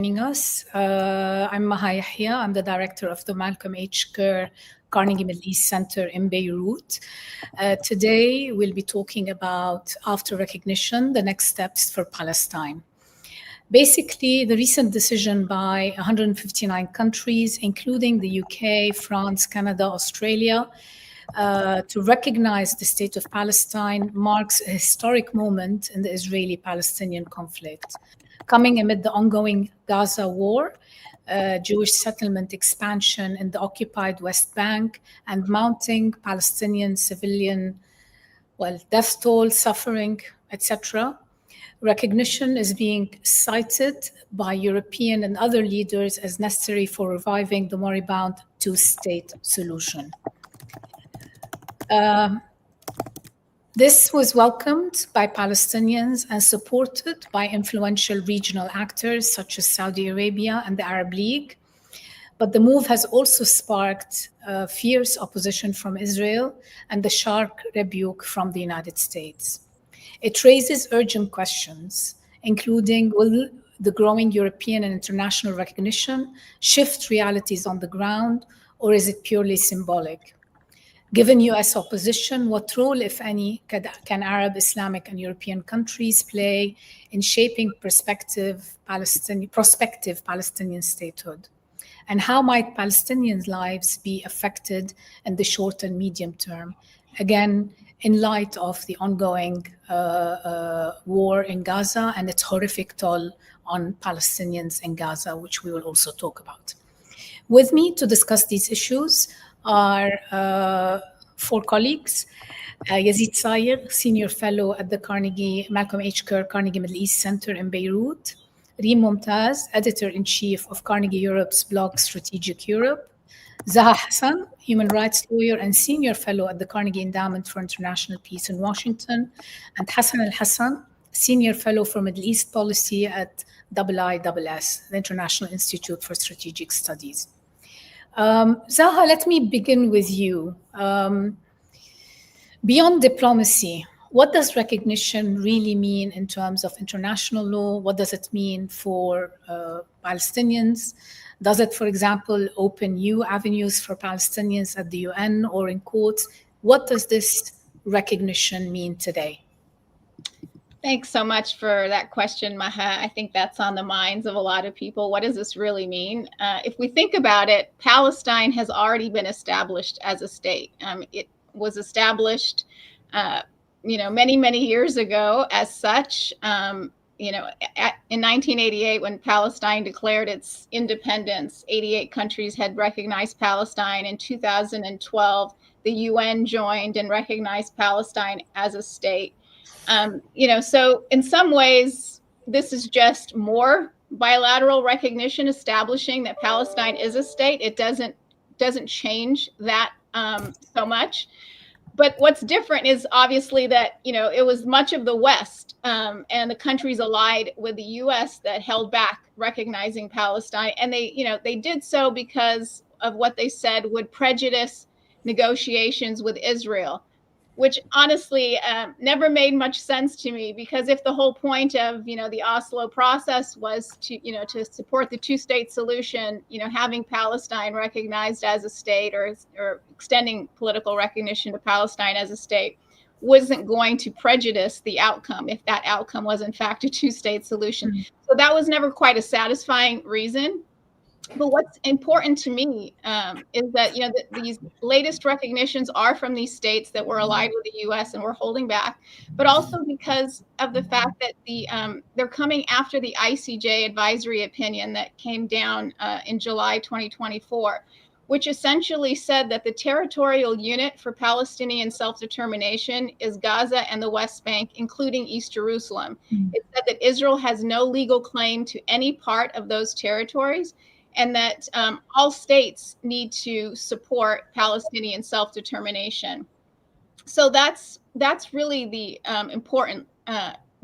Us. I'm Maha Yahya. I'm the director of the Malcolm H. Kerr Carnegie Middle East Center in Beirut. Today, we'll be talking about, after recognition, the next steps for Palestine. Basically, the recent decision by 159 countries, including the UK, France, Canada, Australia, to recognize the State of Palestine marks a historic moment in the Israeli-Palestinian conflict. Coming amid the ongoing Gaza war, Jewish settlement expansion in the occupied West Bank, and mounting Palestinian civilian, death toll, suffering, etc. Recognition is being cited by European and other leaders as necessary for reviving the moribund two-state solution. This was welcomed by Palestinians and supported by influential regional actors such as Saudi Arabia and the Arab League. But the move has also sparked fierce opposition from Israel and the sharp rebuke from the United States. It raises urgent questions, including will the growing European and international recognition shift realities on the ground, or is it purely symbolic? Given US opposition, what role, if any, can Arab, Islamic, and European countries play in shaping prospective Palestinian statehood? And how might Palestinians' lives be affected in the short and medium term? Again, in light of the ongoing war in Gaza and its horrific toll on Palestinians in Gaza, which we will also talk about. With me to discuss these issues are four colleagues. Yazid Sayer, Senior Fellow at the Malcolm H. Kerr Carnegie Middle East Center in Beirut. Reem Mumtaz, Editor-in-Chief of Carnegie Europe's blog Strategic Europe. Zaha Hassan, Human Rights Lawyer and Senior Fellow at the Carnegie Endowment for International Peace in Washington. And Hassan Al-Hassan, Senior Fellow for Middle East Policy at IISS, the International Institute for Strategic Studies. Zaha, let me begin with you. Beyond diplomacy, what does recognition really mean in terms of international law? What does it mean for Palestinians? Does it, for example, open new avenues for Palestinians at the UN or in courts? What does this recognition mean today? Thanks so much for that question, Maha. I think that's on the minds of a lot of people. What does this really mean? If we think about it, Palestine has already been established as a state. It was established, many, many years ago as such. In 1988, when Palestine declared its independence, 88 countries had recognized Palestine. In 2012, the UN joined and recognized Palestine as a state. So in some ways, this is just more bilateral recognition establishing that Palestine is a state. It doesn't change that so much. But what's different is obviously that, it was much of the West and the countries allied with the US that held back recognizing Palestine. And they did so because of what they said would prejudice negotiations with Israel, which honestly never made much sense to me, because if the whole point of, the Oslo process was to support the two-state solution, having Palestine recognized as a state or extending political recognition to Palestine as a state wasn't going to prejudice the outcome if that outcome was in fact a two-state solution. Mm-hmm. So that was never quite a satisfying reason. But what's important to me is that, these latest recognitions are from these states that were allied with the U.S. and were holding back, but also because of the fact that they're coming after the ICJ advisory opinion that came down in July 2024, which essentially said that the territorial unit for Palestinian self-determination is Gaza and the West Bank, including East Jerusalem. Mm-hmm. It said that Israel has no legal claim to any part of those territories, and that all states need to support Palestinian self-determination. So that's really the important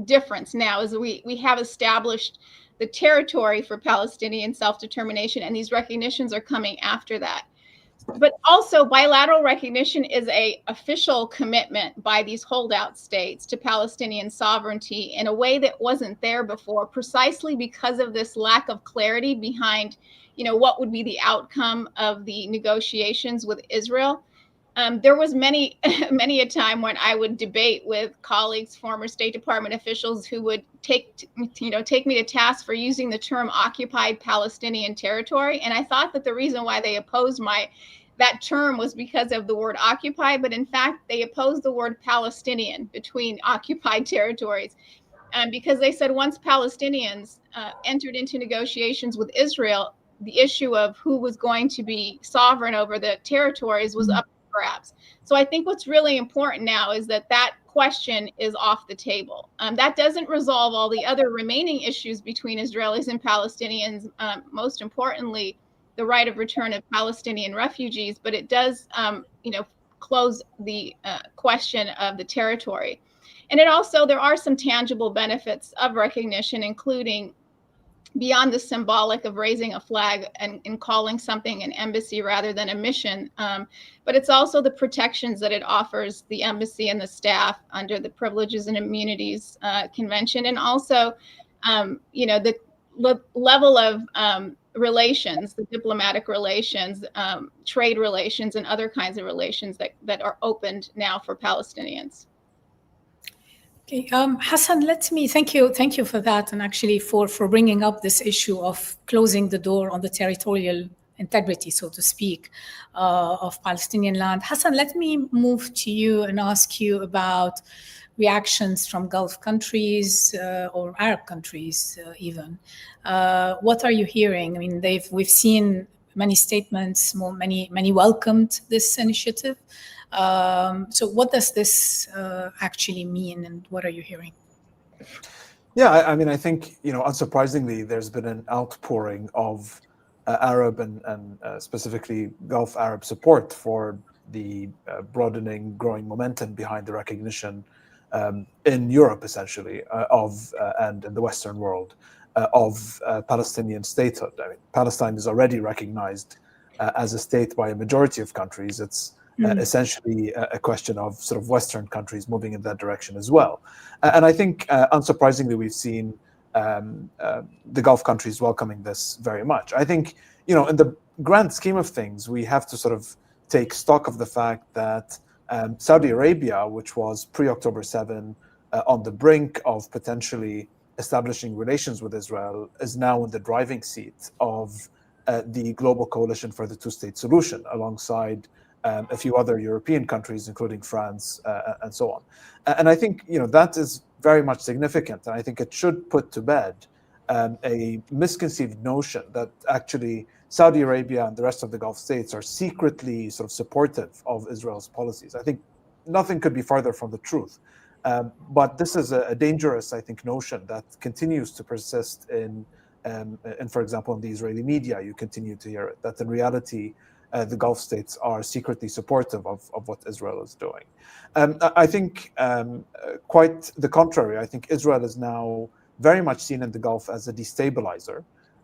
difference now, is we have established the territory for Palestinian self-determination, and these recognitions are coming after that. But also bilateral recognition is a official commitment by these holdout states to Palestinian sovereignty in a way that wasn't there before, precisely because of this lack of clarity behind, what would be the outcome of the negotiations with Israel. There was many, many a time when I would debate with colleagues, former State Department officials, who would take me to task for using the term occupied Palestinian territory. And I thought that the reason why they opposed that term was because of the word occupy, but in fact, they opposed the word Palestinian between occupied territories. Because they said once Palestinians entered into negotiations with Israel, the issue of who was going to be sovereign over the territories was up for grabs. So I think what's really important now is that question is off the table. That doesn't resolve all the other remaining issues between Israelis and Palestinians, most importantly, the right of return of Palestinian refugees, but it does, close the question of the territory. And there are some tangible benefits of recognition, including beyond the symbolic of raising a flag and calling something an embassy rather than a mission. But it's also the protections that it offers the embassy and the staff under the Privileges and Immunities Convention. And also, the level of relations, the diplomatic relations, trade relations, and other kinds of relations that are opened now for Palestinians. Okay, Hassan, thank you for that, and actually for bringing up this issue of closing the door on the territorial integrity, so to speak, of Palestinian land. Hassan, let me move to you and ask you about reactions from Gulf countries or Arab countries even. What are you hearing? I mean, we've seen many statements, many welcomed this initiative. So what does this actually mean, and what are you hearing? Yeah, I mean, I think, unsurprisingly, there's been an outpouring of Arab and specifically Gulf Arab support for the broadening, growing momentum behind the recognition in Europe, essentially, and in the Western world of Palestinian statehood. I mean, Palestine is already recognized as a state by a majority of countries. It's essentially a question of sort of Western countries moving in that direction as well. And I think, unsurprisingly, we've seen the Gulf countries welcoming this very much. I think, in the grand scheme of things, we have to sort of take stock of the fact that Saudi Arabia, which was pre-October 7 on the brink of potentially establishing relations with Israel, is now in the driving seat of the global coalition for the two-state solution, alongside a few other European countries, including France and so on. And I think, that is very much significant. And I think it should put to bed a misconceived notion that actually Saudi Arabia and the rest of the Gulf states are secretly sort of supportive of Israel's policies. I think nothing could be farther from the truth. But this is a dangerous, I think, notion that continues to persist in, for example, in the Israeli media. You continue to hear it, that in reality, the Gulf states are secretly supportive of what Israel is doing. I think quite the contrary. I think Israel is now very much seen in the Gulf as a destabilizer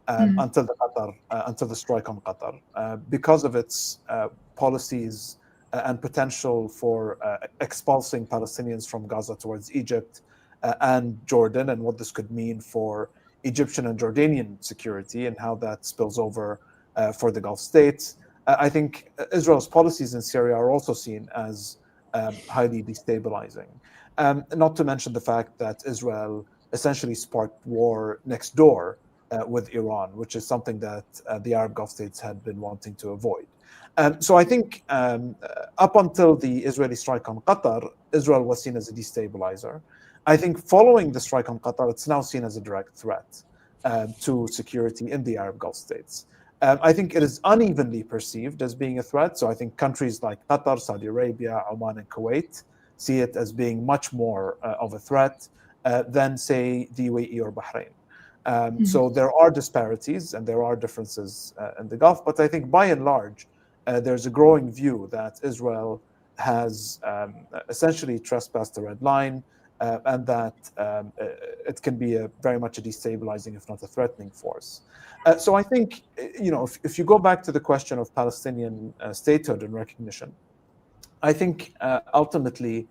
until the strike on Qatar, because of its policies and potential for expulsing Palestinians from Gaza towards Egypt and Jordan, and what this could mean for Egyptian and Jordanian security and how that spills over for the Gulf states. I think Israel's policies in Syria are also seen as highly destabilizing. Not to mention the fact that Israel essentially sparked war next door with Iran, which is something that the Arab Gulf states had been wanting to avoid. So I think up until the Israeli strike on Qatar, Israel was seen as a destabilizer. I think following the strike on Qatar, it's now seen as a direct threat to security in the Arab Gulf states. I think it is unevenly perceived as being a threat. So I think countries like Qatar, Saudi Arabia, Oman, and Kuwait see it as being much more of a threat than, say, the UAE or Bahrain. So there are disparities and there are differences in the Gulf. But I think by and large, there's a growing view that Israel has essentially trespassed the red line and that it can be very much a destabilizing, if not a threatening force. So I think, if you go back to the question of Palestinian statehood and recognition, I think ultimately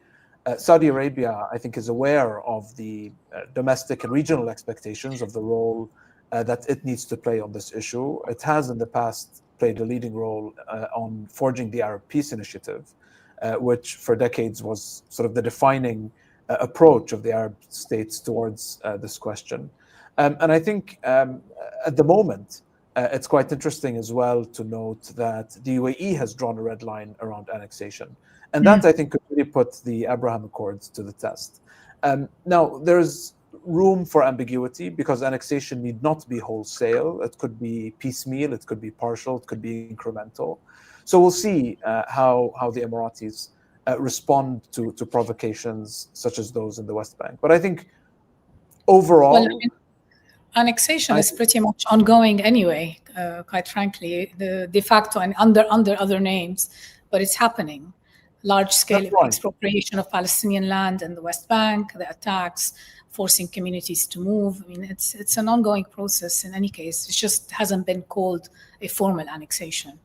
Saudi Arabia, I think, is aware of the domestic and regional expectations of the role that it needs to play on this issue. It has in the past played a leading role on forging the Arab Peace Initiative, which for decades was sort of the defining approach of the Arab states towards this question. And I think at the moment, it's quite interesting as well to note that the UAE has drawn a red line around annexation. And that, I think, could really put the Abraham Accords to the test. Now, there's room for ambiguity because annexation need not be wholesale. It could be piecemeal, it could be partial, it could be incremental. So we'll see how the Emiratis respond to provocations such as those in the West Bank. But I think overall... Well, I mean, annexation is pretty much ongoing anyway, quite frankly, the de facto and under other names, but it's happening. Large-scale expropriation of Palestinian land in the West Bank, the attacks, forcing communities to move. I mean, it's an ongoing process in any case. It just hasn't been called a formal annexation.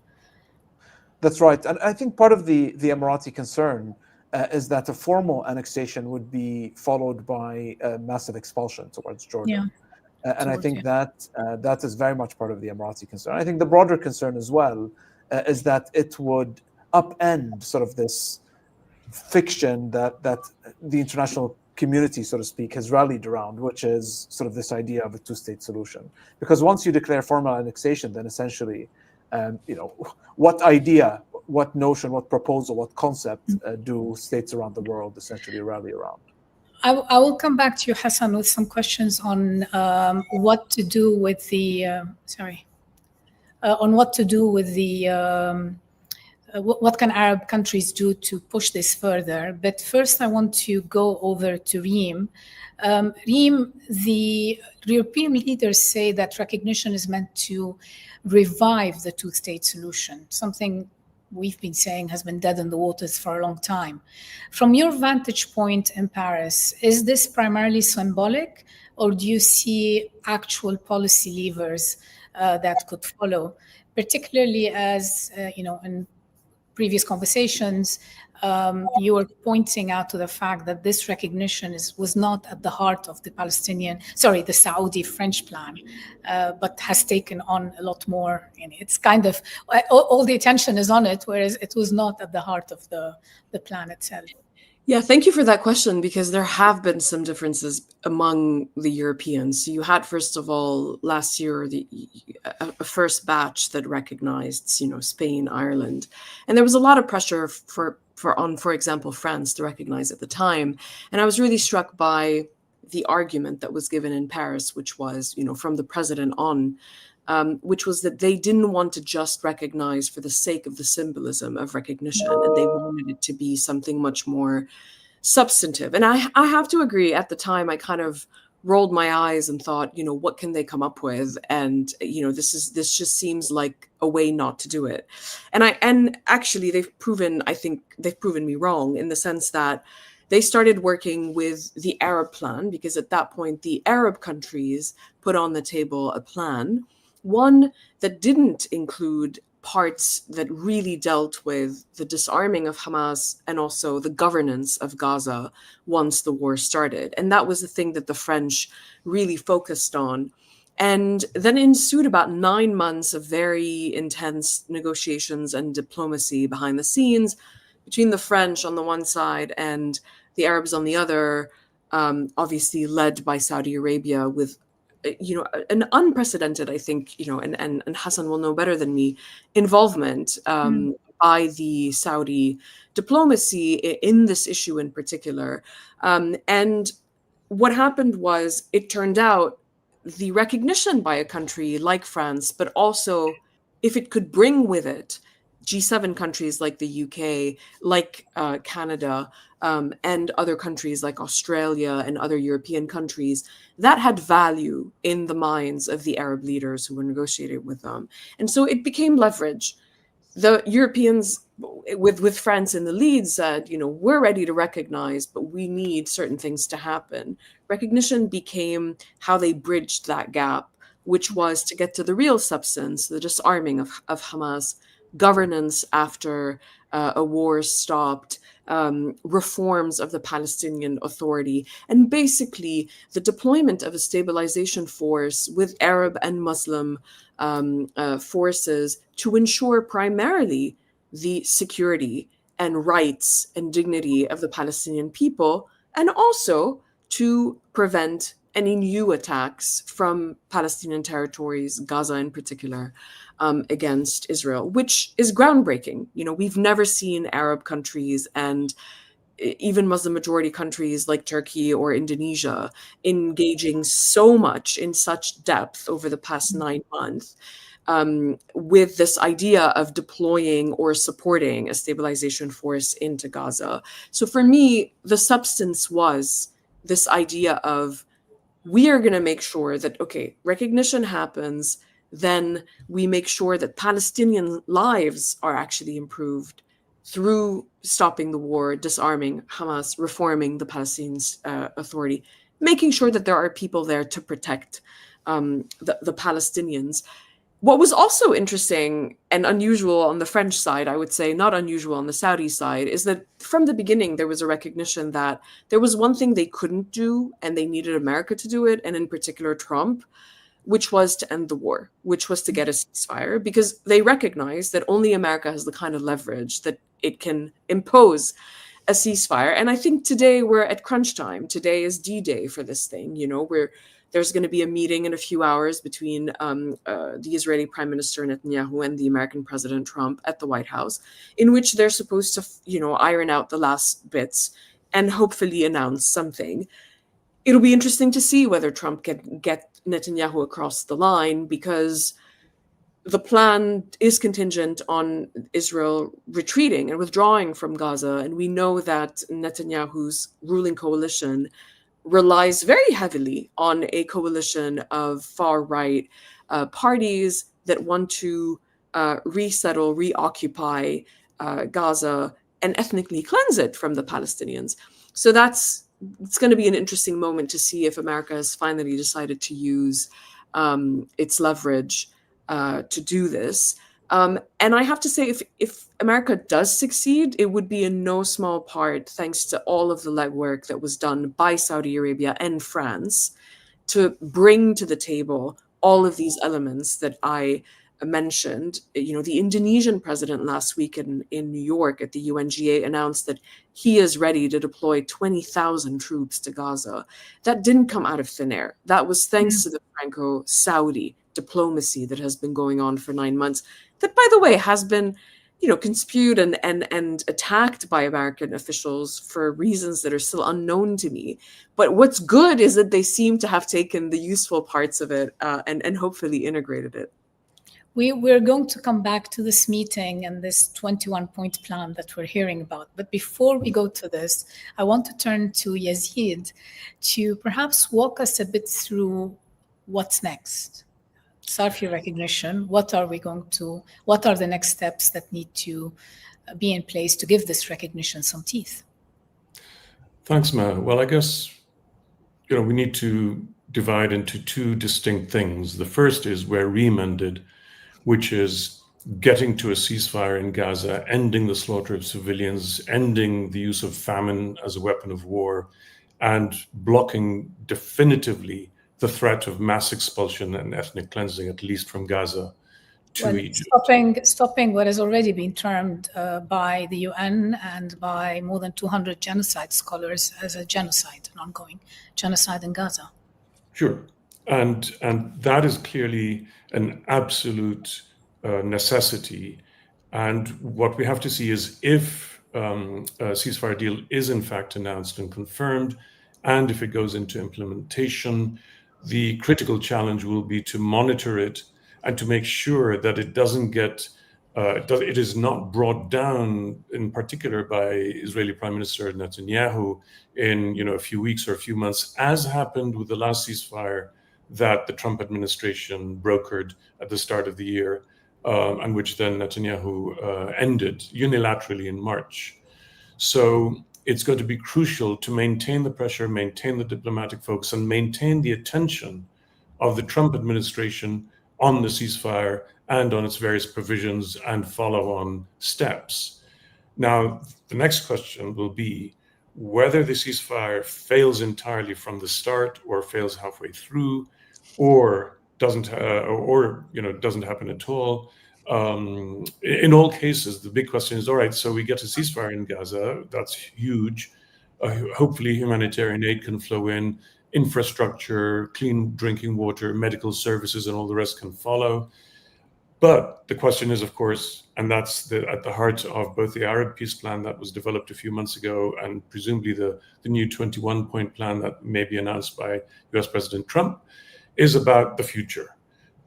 That's right. And I think part of the Emirati concern is that a formal annexation would be followed by a massive expulsion towards Jordan. Yeah. And I think that is very much part of the Emirati concern. I think the broader concern as well is that it would upend sort of this fiction that the international community, so to speak, has rallied around, which is sort of this idea of a two-state solution. Because once you declare formal annexation, then essentially, what idea, what notion, what proposal, what concept do states around the world essentially rally around? I will come back to you, Hassan, with some questions on what to do with the what can Arab countries do to push this further? But first, I want to go over to Reem. Reem, the European leaders say that recognition is meant to revive the two-state solution, something we've been saying has been dead in the waters for a long time. From your vantage point in Paris, is this primarily symbolic, or do you see actual policy levers that could follow, particularly as, in previous conversations, you were pointing out to the fact that this recognition was not at the heart of the Saudi-French plan, but has taken on a lot more. It's kind of, all the attention is on it, whereas it was not at the heart of the plan itself. Yeah, thank you for that question, because there have been some differences among the Europeans. So you had, first of all, last year, a first batch that recognized, Spain, Ireland. And there was a lot of pressure for example, France to recognize at the time. And I was really struck by the argument that was given in Paris, which was, from the president on, which was that they didn't want to just recognize for the sake of the symbolism of recognition, and they wanted it to be something much more substantive. And I have to agree, at the time, I kind of rolled my eyes and thought, what can they come up with? And, this just seems like a way not to do it. And actually I think they've proven me wrong, in the sense that they started working with the Arab plan, because at that point, the Arab countries put on the table a plan, one that didn't include parts that really dealt with the disarming of Hamas and also the governance of Gaza once the war started. And that was the thing that the French really focused on. And then ensued about 9 months of very intense negotiations and diplomacy behind the scenes between the French on the one side and the Arabs on the other, obviously led by Saudi Arabia, with an unprecedented, I think, and Hassan will know better than me, involvement by the Saudi diplomacy in this issue in particular. And what happened was, it turned out the recognition by a country like France, but also if it could bring with it G7 countries like the UK, like Canada, and other countries like Australia and other European countries, that had value in the minds of the Arab leaders who were negotiating with them. And so it became leverage. the Europeans, with France in the lead, said, we're ready to recognize, but we need certain things to happen. Recognition became how they bridged that gap, which was to get to the real substance, the disarming of Hamas, governance after a war stopped, reforms of the Palestinian Authority, and basically the deployment of a stabilization force with Arab and Muslim forces to ensure primarily the security and rights and dignity of the Palestinian people, and also to prevent any new attacks from Palestinian territories, Gaza in particular, against Israel, which is groundbreaking. We've never seen Arab countries and even Muslim majority countries like Turkey or Indonesia engaging so much in such depth over the past 9 months with this idea of deploying or supporting a stabilization force into Gaza. So for me, the substance was this idea of, we are going to make sure that, okay, recognition happens, then we make sure that Palestinian lives are actually improved through stopping the war, disarming Hamas, reforming the Palestinian Authority, making sure that there are people there to protect the Palestinians. What was also interesting and unusual on the French side, I would say, not unusual on the Saudi side, is that from the beginning, there was a recognition that there was one thing they couldn't do, and they needed America to do it, and in particular Trump, which was to end the war, which was to get a ceasefire, because they recognized that only America has the kind of leverage that it can impose a ceasefire. And I think today we're at crunch time. Today is D-Day for this thing. There's going to be a meeting in a few hours between the Israeli Prime Minister Netanyahu and the American President Trump at the White House, in which they're supposed to, iron out the last bits and hopefully announce something. It'll be interesting to see whether Trump can get Netanyahu across the line, because the plan is contingent on Israel retreating and withdrawing from Gaza. And we know that Netanyahu's ruling coalition relies very heavily on a coalition of far-right parties that want to resettle, reoccupy Gaza and ethnically cleanse it from the Palestinians. So it's going to be an interesting moment to see if America has finally decided to use its leverage to do this. And I have to say, if America does succeed, it would be in no small part thanks to all of the legwork that was done by Saudi Arabia and France to bring to the table all of these elements that I mentioned. The Indonesian president last week in New York at the UNGA announced that he is ready to deploy 20,000 troops to Gaza. That didn't come out of thin air. That was thanks to the Franco-Saudi diplomacy that has been going on for 9 months, that, by the way, has been, conspued and attacked by American officials for reasons that are still unknown to me. But what's good is that they seem to have taken the useful parts of it and hopefully integrated it. We're going to come back to this meeting and this 21-point plan that we're hearing about. But before we go to this, I want to turn to Yazid to perhaps walk us a bit through what's next. SARFI recognition, what are the next steps that need to be in place to give this recognition some teeth? Thanks, Ma. Well, I guess, we need to divide into two distinct things. The first is where Reem ended, which is getting to a ceasefire in Gaza, ending the slaughter of civilians, ending the use of famine as a weapon of war, and blocking definitively the threat of mass expulsion and ethnic cleansing, at least from Gaza to Egypt. Stopping what has already been termed by the UN and by more than 200 genocide scholars as a genocide, an ongoing genocide in Gaza. Sure. And that is clearly an absolute necessity. And what we have to see is if a ceasefire deal is in fact announced and confirmed, and if it goes into implementation, the critical challenge will be to monitor it and to make sure that it doesn't get, it is not brought down, in particular by Israeli Prime Minister Netanyahu in a few weeks or a few months, as happened with the last ceasefire that the Trump administration brokered at the start of the year, and which then Netanyahu ended unilaterally in March. So it's going to be crucial to maintain the pressure, maintain the diplomatic focus, and maintain the attention of the Trump administration on the ceasefire and on its various provisions and follow-on steps. Now, the next question will be whether the ceasefire fails entirely from the start, or fails halfway through, or doesn't happen at all. In all cases, the big question is, all right, so we get a ceasefire in Gaza. That's huge. Hopefully humanitarian aid can flow in, infrastructure, clean drinking water, medical services, and all the rest can follow. But the question is, of course, and that's at the heart of both the Arab peace plan that was developed a few months ago and presumably the new 21-point plan that may be announced by US President Trump, is about the future.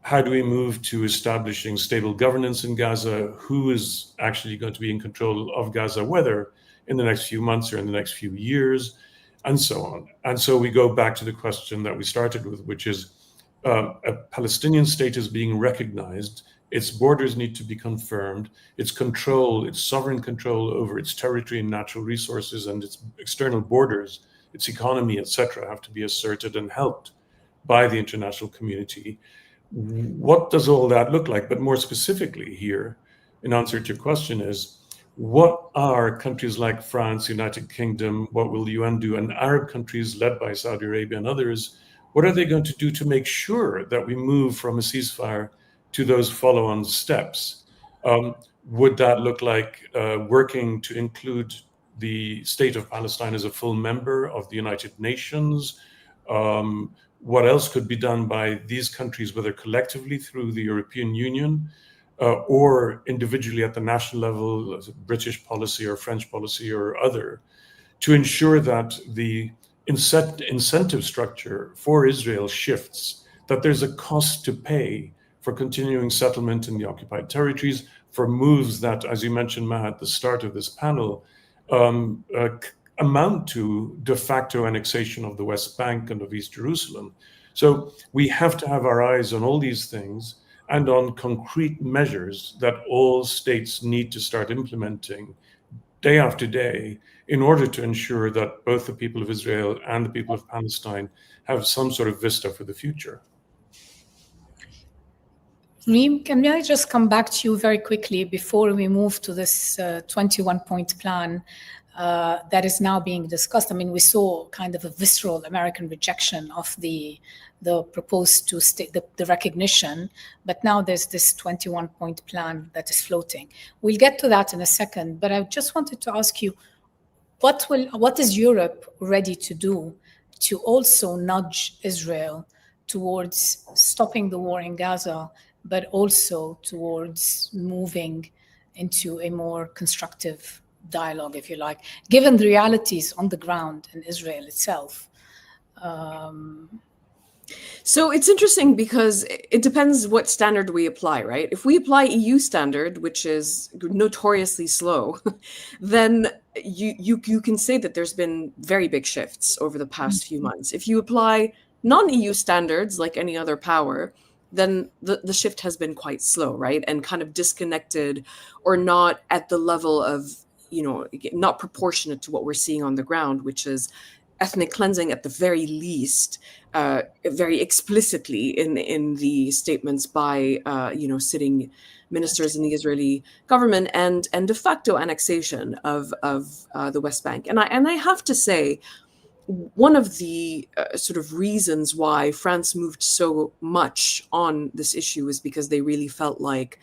How do we move to establishing stable governance in Gaza? Who is actually going to be in control of Gaza, whether in the next few months or in the next few years, and so on. And so we go back to the question that we started with, which is a Palestinian state is being recognized. Its borders need to be confirmed. Its control, its sovereign control over its territory and natural resources and its external borders, its economy, etc., have to be asserted and helped by the international community. What does all that look like? But more specifically here, in answer to your question, is what are countries like France, United Kingdom, what will the UN do, and Arab countries led by Saudi Arabia and others, what are they going to do to make sure that we move from a ceasefire to those follow-on steps? Would that look like working to include the State of Palestine as a full member of the United Nations? What else could be done by these countries, whether collectively through the European Union or individually at the national level, as a British policy or French policy or other, to ensure that the incentive structure for Israel shifts, that there's a cost to pay for continuing settlement in the occupied territories, for moves that, as you mentioned, Maha, at the start of this panel, amount to de facto annexation of the West Bank and of East Jerusalem. So we have to have our eyes on all these things and on concrete measures that all states need to start implementing day after day in order to ensure that both the people of Israel and the people of Palestine have some sort of vista for the future. Reem, can I just come back to you very quickly before we move to this 21-point plan that is now being discussed? I mean, we saw kind of a visceral American rejection of the proposed to state the recognition, but now there's this 21-point plan that is floating. We'll get to that in a second, but I just wanted to ask you, what is Europe ready to do to also nudge Israel towards stopping the war in Gaza, but also towards moving into a more constructive dialogue, if you like, given the realities on the ground in Israel itself? So it's interesting because it depends what standard we apply, right? If we apply EU standard, which is notoriously slow, then you can say that there's been very big shifts over the past few months. If you apply non-EU standards, like any other power, then the shift has been quite slow, right? And kind of disconnected or not at the level of, not proportionate to what we're seeing on the ground, which is ethnic cleansing at the very least, very explicitly in the statements by, sitting ministers in the Israeli government, and de facto annexation of the West Bank. And I have to say, one of the sort of reasons why France moved so much on this issue is because they really felt like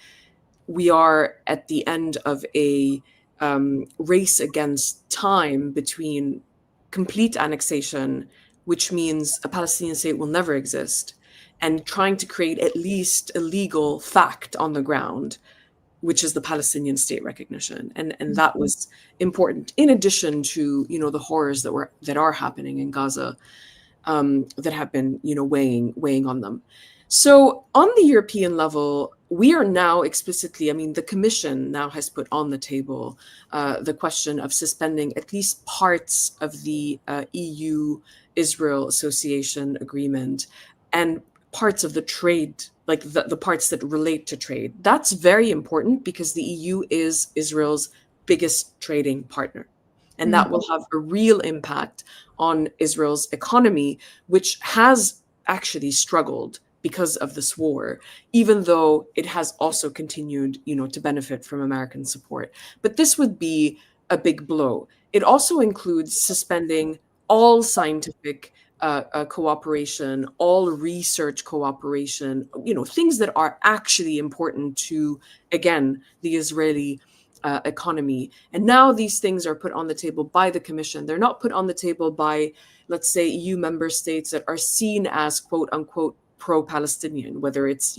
we are at the end of a race against time between complete annexation, which means a Palestinian state will never exist, and trying to create at least a legal fact on the ground, which is the Palestinian state recognition. And that was important, in addition to, the horrors that are happening in Gaza, that have been, weighing on them. So on the European level, we are now explicitly, the Commission now has put on the table the question of suspending at least parts of the EU-Israel Association Agreement, and parts of the trade, like the parts that relate to trade. That's very important because the EU is Israel's biggest trading partner. And that will have a real impact on Israel's economy, which has actually struggled because of this war, even though it has also continued, to benefit from American support. But this would be a big blow. It also includes suspending all scientific cooperation, all research cooperation, things that are actually important to, again, the Israeli economy. And now these things are put on the table by the Commission. They're not put on the table by, let's say, EU member states that are seen as quote unquote pro-Palestinian, whether it's,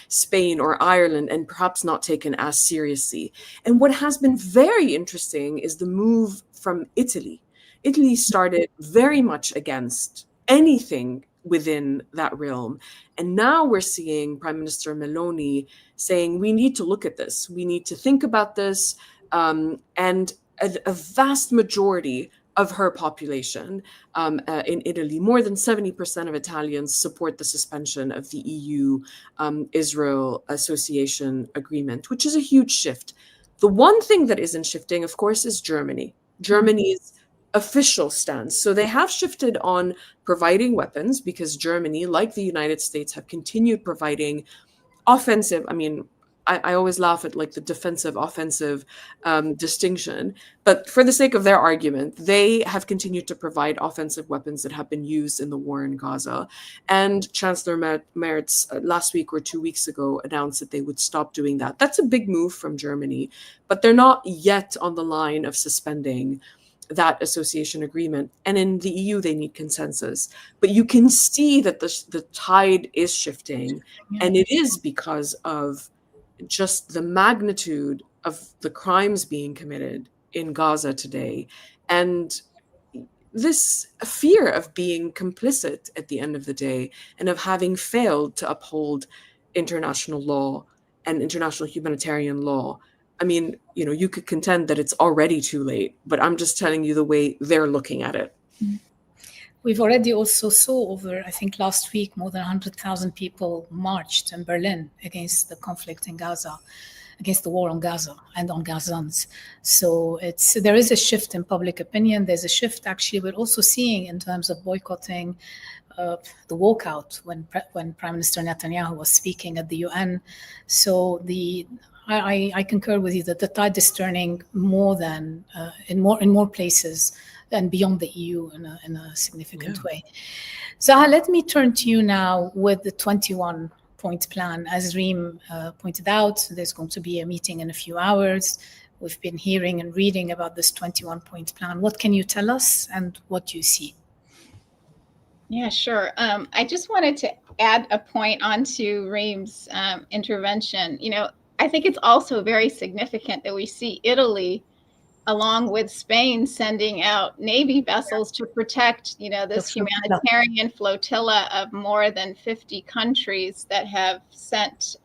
Spain or Ireland, and perhaps not taken as seriously. And what has been very interesting is the move from Italy. Italy started very much against anything within that realm. And now we're seeing Prime Minister Meloni saying, we need to look at this. We need to think about this. And a vast majority of her population in Italy, more than 70% of Italians support the suspension of the EU-Israel Association Agreement, which is a huge shift. The one thing that isn't shifting, of course, is Germany. Germany's official stance. So they have shifted on providing weapons because Germany, like the United States, have continued providing offensive. I mean, I always laugh at like the defensive offensive distinction, but for the sake of their argument, they have continued to provide offensive weapons that have been used in the war in Gaza. And Chancellor Merz last week or 2 weeks ago announced that they would stop doing that. That's a big move from Germany, but they're not yet on the line of suspending that association agreement. And in the EU, they need consensus. But you can see that the tide is shifting, and it is because of just the magnitude of the crimes being committed in Gaza today, and this fear of being complicit at the end of the day, and of having failed to uphold international law and international humanitarian law. I mean, you could contend that it's already too late, but I'm just telling you the way they're looking at it. We've already also saw over, I think last week, more than 100,000 people marched in Berlin against the conflict in Gaza, against the war on Gaza and on Gazans. So there is a shift in public opinion. There's a shift, actually, we're also seeing in terms of boycotting the walkout when Prime Minister Netanyahu was speaking at the UN. So I concur with you that the tide is turning more than in more places and beyond the EU in a significant way. Zaha, let me turn to you now with the 21-point plan. As Reem pointed out, there's going to be a meeting in a few hours. We've been hearing and reading about this 21-point plan. What can you tell us, and what do you see? Yeah, sure. I just wanted to add a point onto Reem's intervention. I think it's also very significant that we see Italy, along with Spain, sending out Navy vessels to protect, this humanitarian flotilla of more than 50 countries that have sent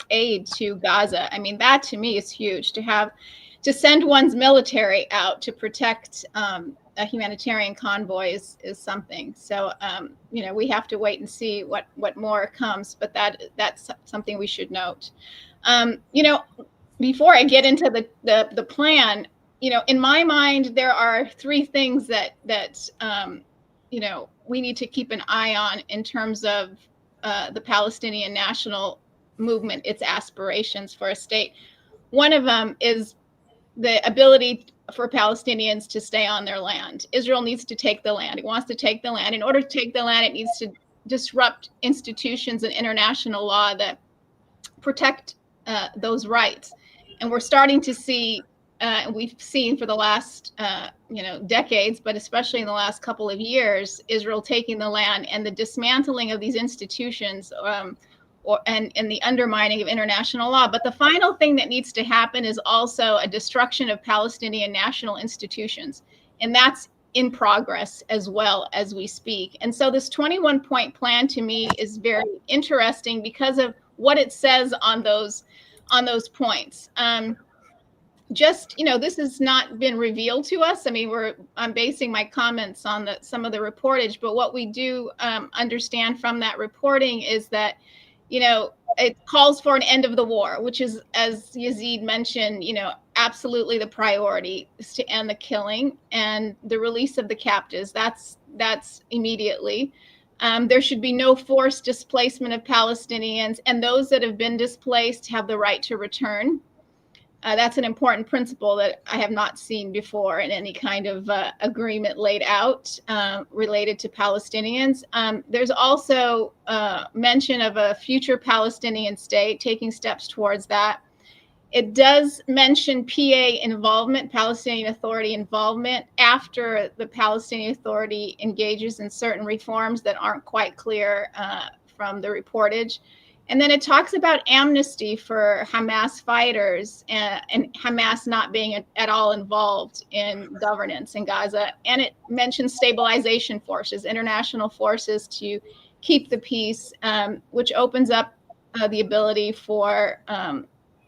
aid to Gaza. I mean, that to me is huge. To send one's military out to protect a humanitarian convoy is something. So, we have to wait and see what more comes, but that's something we should note. Before I get into the plan, in my mind, there are three things that we need to keep an eye on in terms of the Palestinian national movement, its aspirations for a state. One of them is the ability for Palestinians to stay on their land. Israel needs to take the land. It wants to take the land. In order to take the land, it needs to disrupt institutions and international law that protect those rights. And we're starting to see, we've seen for the last decades, but especially in the last couple of years, Israel taking the land and the dismantling of these institutions and the undermining of international law. But the final thing that needs to happen is also a destruction of Palestinian national institutions. And that's in progress as well as we speak. And so this 21-point plan to me is very interesting because of what it says on those points. just, this has not been revealed to us. I mean, I'm basing my comments on some of the reportage, but what we do understand from that reporting is that, it calls for an end of the war, which is, as Yazid mentioned, absolutely the priority is to end the killing and the release of the captives. That's immediately. There should be no forced displacement of Palestinians, and those that have been displaced have the right to return. That's an important principle that I have not seen before in any kind of agreement laid out related to Palestinians. There's also mention of a future Palestinian state, taking steps towards that. It does mention PA involvement, Palestinian Authority involvement, after the Palestinian Authority engages in certain reforms that aren't quite clear from the reportage. And then it talks about amnesty for Hamas fighters and Hamas not being at all involved in governance in Gaza. And it mentions stabilization forces, international forces to keep the peace, which opens up the ability for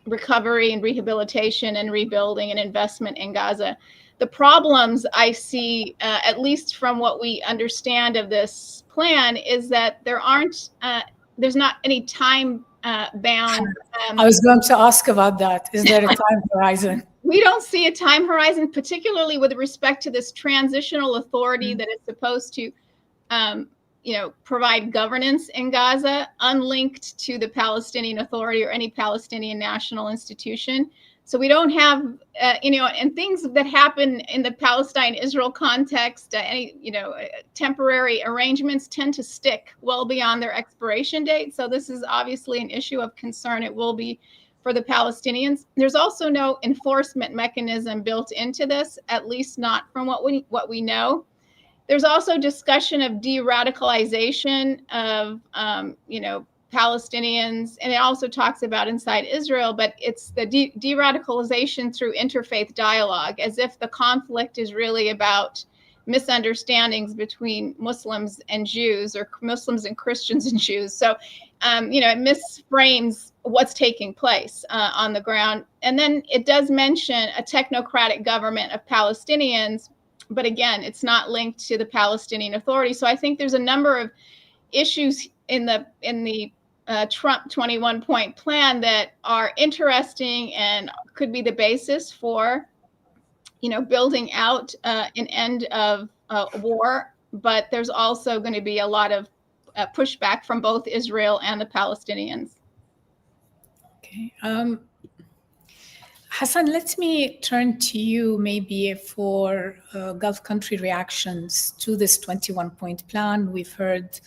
recovery and rehabilitation and rebuilding and investment in Gaza. The problems I see, at least from what we understand of this plan, is that there's not any time bound. I was going to ask about that. Is there a time horizon? We don't see a time horizon, particularly with respect to this transitional authority that is supposed to, provide governance in Gaza, unlinked to the Palestinian Authority or any Palestinian national institution. So we don't have, and things that happen in the Palestine-Israel context, temporary arrangements tend to stick well beyond their expiration date. So this is obviously an issue of concern. It will be for the Palestinians. There's also no enforcement mechanism built into this, at least not from what we know. There's also discussion of de-radicalization of, Palestinians, and it also talks about inside Israel, but it's the de-radicalization through interfaith dialogue, as if the conflict is really about misunderstandings between Muslims and Jews, or Muslims and Christians and Jews. So, it misframes what's taking place on the ground. And then it does mention a technocratic government of Palestinians, but again, it's not linked to the Palestinian Authority. So I think there's a number of issues in the Trump 21-point plan that are interesting and could be the basis for, building out an end of war. But there's also going to be a lot of pushback from both Israel and the Palestinians. Okay. Hassan, let me turn to you maybe for Gulf country reactions to this 21-point plan. We've heard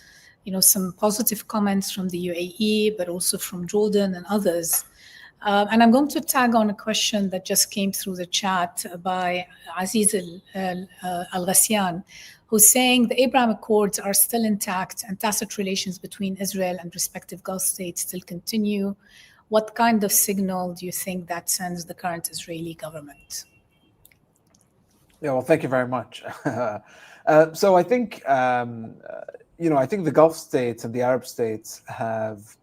some positive comments from the UAE, but also from Jordan and others. And I'm going to tag on a question that just came through the chat by Aziz Al-Ghassian, who's saying the Abraham Accords are still intact and tacit relations between Israel and respective Gulf states still continue. What kind of signal do you think that sends the current Israeli government? Yeah, well, thank you very much. So I think I think the Gulf states and the Arab states have,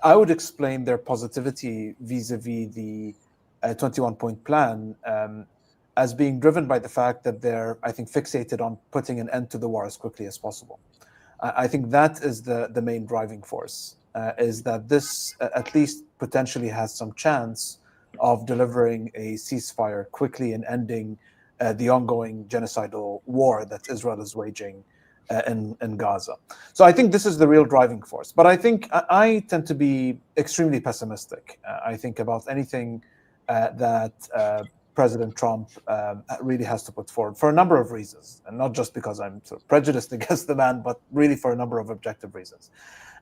I would explain their positivity vis-a-vis the 21-point plan as being driven by the fact that they're, I think, fixated on putting an end to the war as quickly as possible. I think that is the main driving force, is that this at least potentially has some chance of delivering a ceasefire quickly and ending the ongoing genocidal war that Israel is waging in Gaza. So I think this is the real driving force. But I think I tend to be extremely pessimistic. I think about anything that President Trump really has to put forward for a number of reasons, and not just because I'm sort of prejudiced against the man, but really for a number of objective reasons.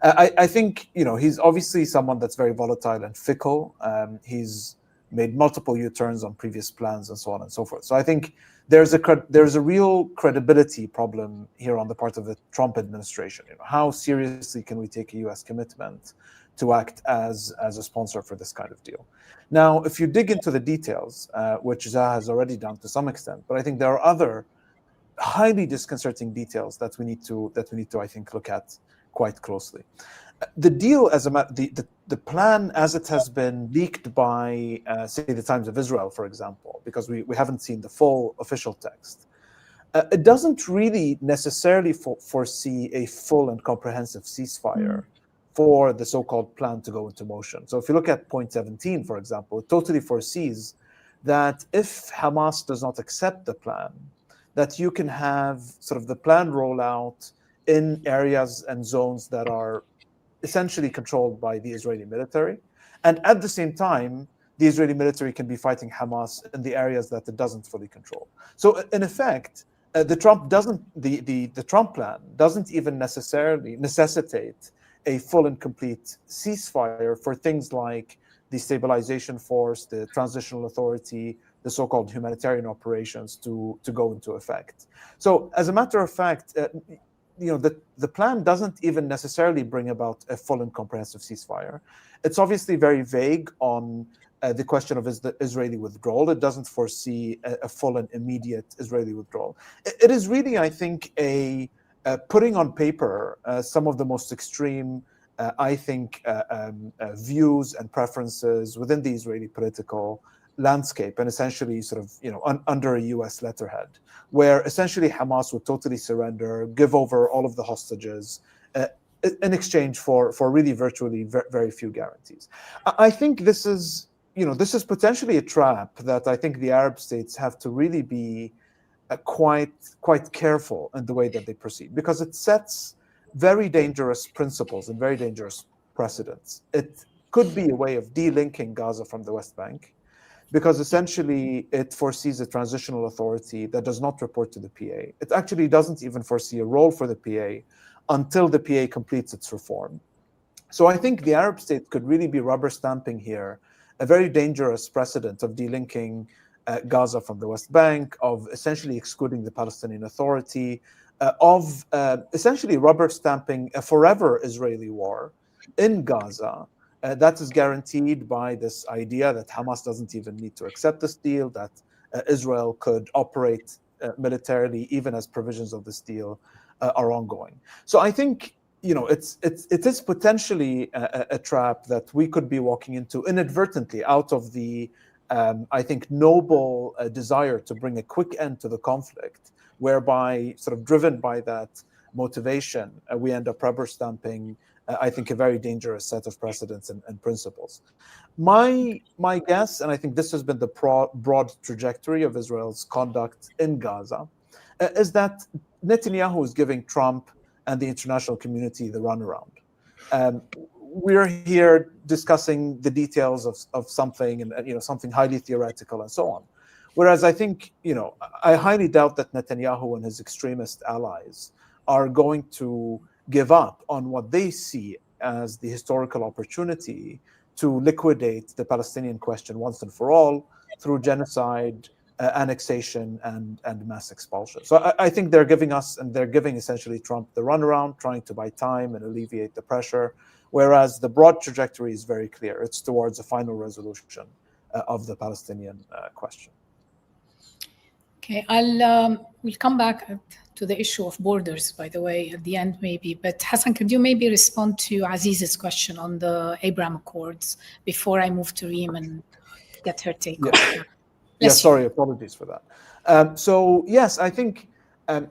I think he's obviously someone that's very volatile and fickle. He's made multiple U-turns on previous plans and so on and so forth. So I think there's a real credibility problem here on the part of the Trump administration. How seriously can we take a U.S. commitment to act as a sponsor for this kind of deal? Now, if you dig into the details, which Zaha has already done to some extent, but I think there are other highly disconcerting details that we need to I think look at quite closely. The deal, the plan as it has been leaked by, say, the Times of Israel, for example, because we haven't seen the full official text, it doesn't really necessarily foresee a full and comprehensive ceasefire for the so-called plan to go into motion. So if you look at point 17, for example, it totally foresees that if Hamas does not accept the plan, that you can have sort of the plan roll out in areas and zones that are essentially controlled by the Israeli military. And at the same time, the Israeli military can be fighting Hamas in the areas that it doesn't fully control. So in effect, the Trump plan doesn't even necessarily necessitate a full and complete ceasefire for things like the stabilization force, the transitional authority, the so-called humanitarian operations to go into effect. So as a matter of fact, the plan doesn't even necessarily bring about a full and comprehensive ceasefire. It's obviously very vague on the question of the Israeli withdrawal. It doesn't foresee a full and immediate Israeli withdrawal. It is really, I think, putting on paper some of the most extreme, views and preferences within the Israeli political landscape, and essentially sort of, under a US letterhead, where essentially Hamas would totally surrender, give over all of the hostages in exchange for really virtually very few guarantees. I think this is potentially a trap that I think the Arab states have to really be quite careful in the way that they proceed, because it sets very dangerous principles and very dangerous precedents. It could be a way of delinking Gaza from the West Bank, because essentially it foresees a transitional authority that does not report to the PA. It actually doesn't even foresee a role for the PA until the PA completes its reform. So I think the Arab states could really be rubber stamping here a very dangerous precedent of delinking Gaza from the West Bank, of essentially excluding the Palestinian Authority, of essentially rubber stamping a forever Israeli war in Gaza. That is guaranteed by this idea that Hamas doesn't even need to accept this deal, that Israel could operate militarily even as provisions of this deal are ongoing. So I think it is potentially a trap that we could be walking into inadvertently out of the I think noble desire to bring a quick end to the conflict, whereby sort of driven by that motivation, we end up rubber stamping I think a very dangerous set of precedents and principles. My guess, and I think this has been the broad trajectory of Israel's conduct in Gaza, is that Netanyahu is giving Trump and the international community the runaround. We're here discussing the details of something, and something highly theoretical and so on. Whereas I think, I highly doubt that Netanyahu and his extremist allies are going to give up on what they see as the historical opportunity to liquidate the Palestinian question once and for all through genocide, annexation, and mass expulsion. So I think they're giving essentially Trump the runaround, trying to buy time and alleviate the pressure, whereas the broad trajectory is very clear. It's towards a final resolution of the Palestinian question. Okay, we'll come back to the issue of borders, by the way, at the end maybe. But Hassan, could you maybe respond to Aziz's question on the Abraham Accords before I move to Reem and get her take on that? Yeah, sorry, apologies for that. So yes, I think that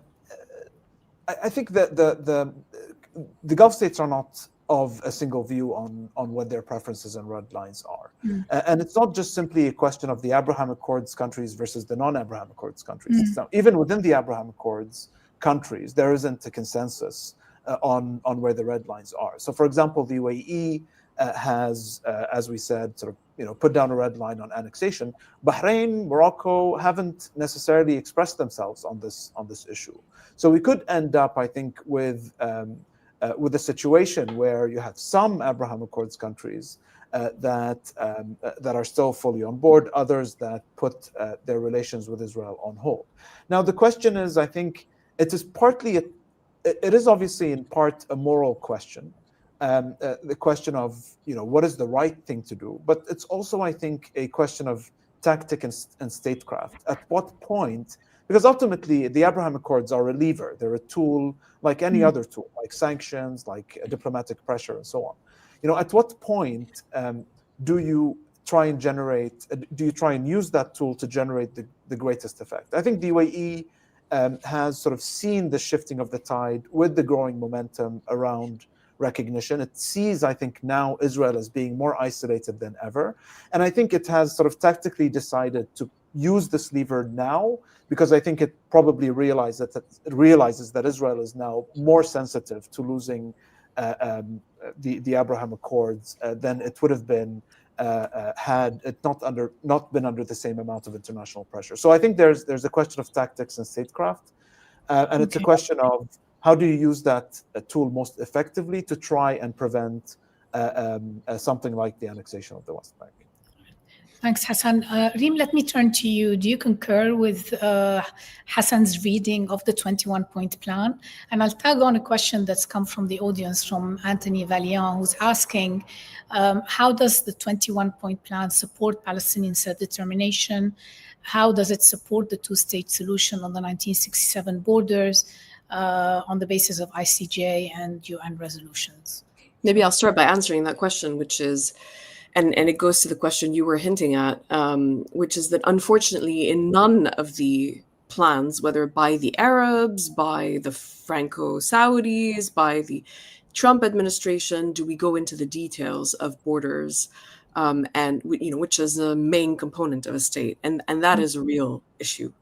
the Gulf states are not of a single view on what their preferences and red lines are. And it's not just simply a question of the Abraham Accords countries versus the non-Abraham Accords countries. Now, even within the Abraham Accords countries, there isn't a consensus on where the red lines are. So for example, the UAE has, as we said, sort of put down a red line on annexation. Bahrain, Morocco haven't necessarily expressed themselves on this issue. So we could end up, I think, with a situation where you have some Abraham Accords countries that are still fully on board, others that put their relations with Israel on hold. Now, the question is, I think it is obviously in part a moral question, the question of what is the right thing to do, but it's also, I think, a question of tactic and statecraft. At what point because ultimately the Abraham Accords are a lever. They're a tool like any other tool, like sanctions, like diplomatic pressure, and so on. At what point do you try and use that tool to generate the greatest effect? I think the UAE has sort of seen the shifting of the tide with the growing momentum around recognition. It sees, I think, now Israel as being more isolated than ever. And I think it has sort of tactically decided to use this lever now, because I think it probably realizes that Israel is now more sensitive to losing the Abraham Accords than it would have been had it not been under the same amount of international pressure. So I think there's a question of tactics and statecraft, and it's a question of how do you use that tool most effectively to try and prevent something like the annexation of the West Bank. Thanks, Hassan. Reem, let me turn to you. Do you concur with Hassan's reading of the 21-point plan? And I'll tag on a question that's come from the audience from Anthony Valiant, who's asking, how does the 21-point plan support Palestinian self-determination? How does it support the two-state solution on the 1967 borders on the basis of ICJ and UN resolutions? Maybe I'll start by answering that question, which is, and it goes to the question you were hinting at, which is that unfortunately in none of the plans, whether by the Arabs, by the Franco-Saudis, by the Trump administration, do we go into the details of borders, and which is a main component of a state, and that is a real issue,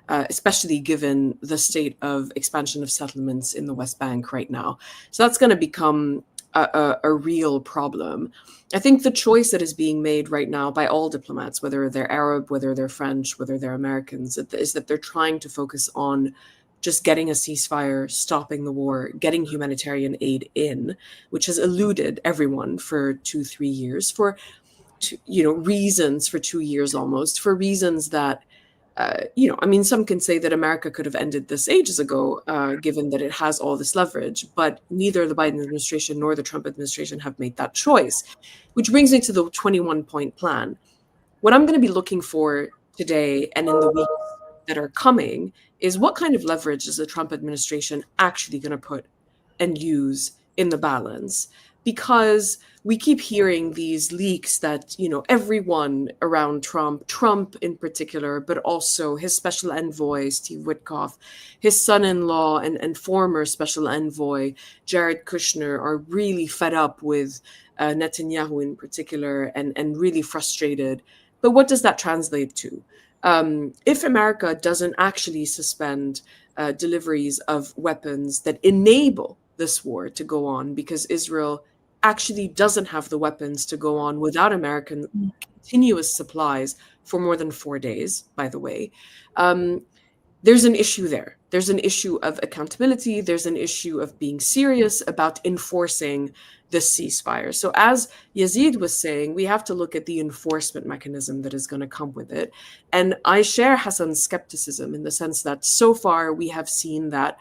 especially given the state of expansion of settlements in the West Bank right now. So that's going to become a real problem. I think the choice that is being made right now by all diplomats, whether they're Arab, whether they're French, whether they're Americans, is that they're trying to focus on just getting a ceasefire, stopping the war, getting humanitarian aid in, which has eluded everyone for 2-3 years, for reasons, for 2 years almost, for reasons that some can say that America could have ended this ages ago, given that it has all this leverage, but neither the Biden administration nor the Trump administration have made that choice, which brings me to the 21-point plan. What I'm going to be looking for today and in the weeks that are coming is what kind of leverage is the Trump administration actually going to put and use in the balance? Because we keep hearing these leaks that, everyone around Trump in particular, but also his special envoy, Steve Witkoff, his son-in-law and former special envoy, Jared Kushner, are really fed up with Netanyahu in particular and really frustrated. But what does that translate to? If America doesn't actually suspend deliveries of weapons that enable this war to go on, because Israel actually doesn't have the weapons to go on without American continuous supplies for more than 4 days, by the way, there's an issue there. There's an issue of accountability. There's an issue of being serious about enforcing the ceasefire. So as Yazid was saying, we have to look at the enforcement mechanism that is going to come with it. And I share Hassan's skepticism in the sense that so far we have seen that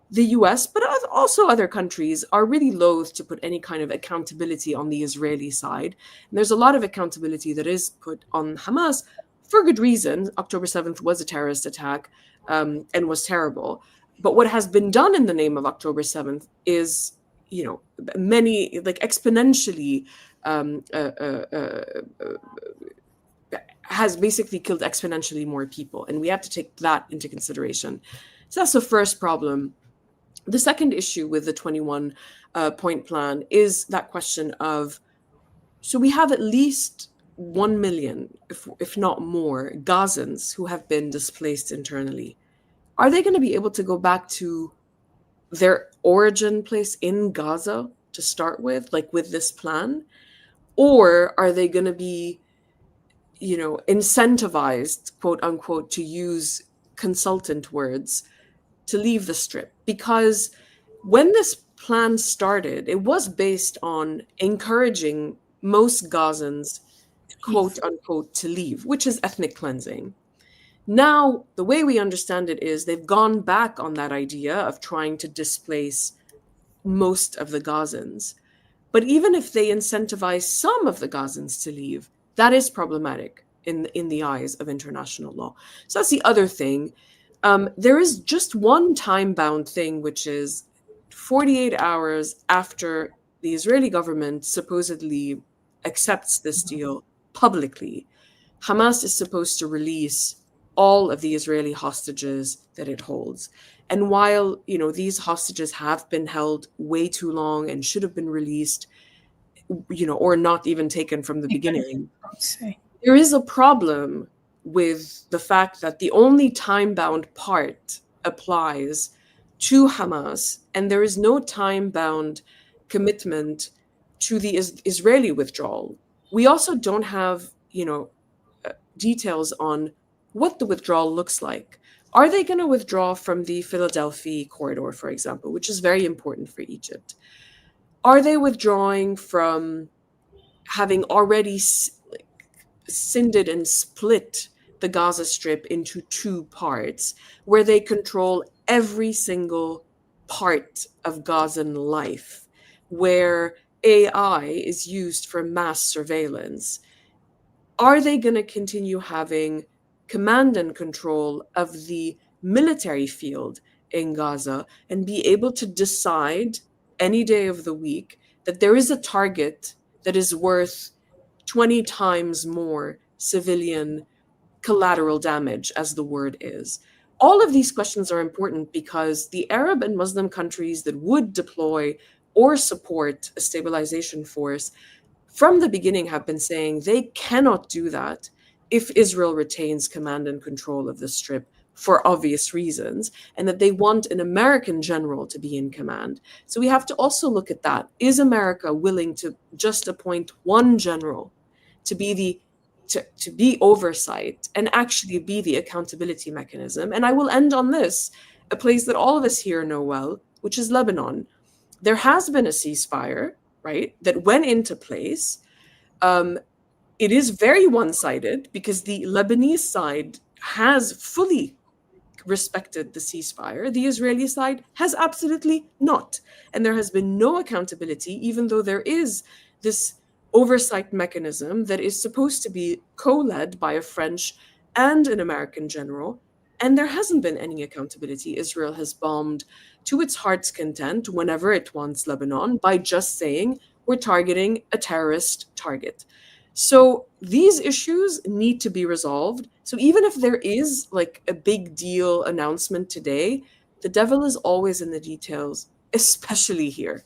the US, but also other countries, are really loath to put any kind of accountability on the Israeli side. And there's a lot of accountability that is put on Hamas for good reason. October 7th was a terrorist attack and was terrible. But what has been done in the name of October 7th is, many, exponentially has basically killed exponentially more people. And we have to take that into consideration. So that's the first problem. The second issue with the 21-point plan is that question of, so we have at least 1 million, if not more, Gazans who have been displaced internally. Are they going to be able to go back to their origin place in Gaza to start with, with this plan? Or are they going to be, incentivized, quote unquote, to use consultant words, to leave the strip? Because when this plan started, it was based on encouraging most Gazans, quote unquote, to leave, which is ethnic cleansing. Now, the way we understand it is they've gone back on that idea of trying to displace most of the Gazans. But even if they incentivize some of the Gazans to leave, that is problematic in the eyes of international law. So that's the other thing. There is just one time-bound thing, which is 48 hours after the Israeli government supposedly accepts this deal publicly, Hamas is supposed to release all of the Israeli hostages that it holds. And while, these hostages have been held way too long and should have been released, or not even taken from the beginning, there is a problem with the fact that the only time-bound part applies to Hamas, and there is no time-bound commitment to the Israeli withdrawal. We also don't have, details on what the withdrawal looks like. Are they going to withdraw from the Philadelphia corridor, for example, which is very important for Egypt? Are they withdrawing from having already cinded and split the Gaza Strip into two parts, where they control every single part of Gazan life, where AI is used for mass surveillance? Are they going to continue having command and control of the military field in Gaza and be able to decide any day of the week that there is a target that is worth 20 times more civilian collateral damage, as the word is? All of these questions are important because the Arab and Muslim countries that would deploy or support a stabilization force from the beginning have been saying they cannot do that if Israel retains command and control of the Strip for obvious reasons, and that they want an American general to be in command. So we have to also look at that. Is America willing to just appoint one general to be to be oversight and actually be the accountability mechanism? And I will end on this, a place that all of us here know well, which is Lebanon. There has been a ceasefire, right, that went into place. It is very one-sided because the Lebanese side has fully respected the ceasefire. The Israeli side has absolutely not. And there has been no accountability, even though there is this oversight mechanism that is supposed to be co-led by a French and an American general. And there hasn't been any accountability. Israel has bombed to its heart's content whenever it wants Lebanon by just saying we're targeting a terrorist target. So these issues need to be resolved. So even if there is like a big deal announcement today, the devil is always in the details, especially here.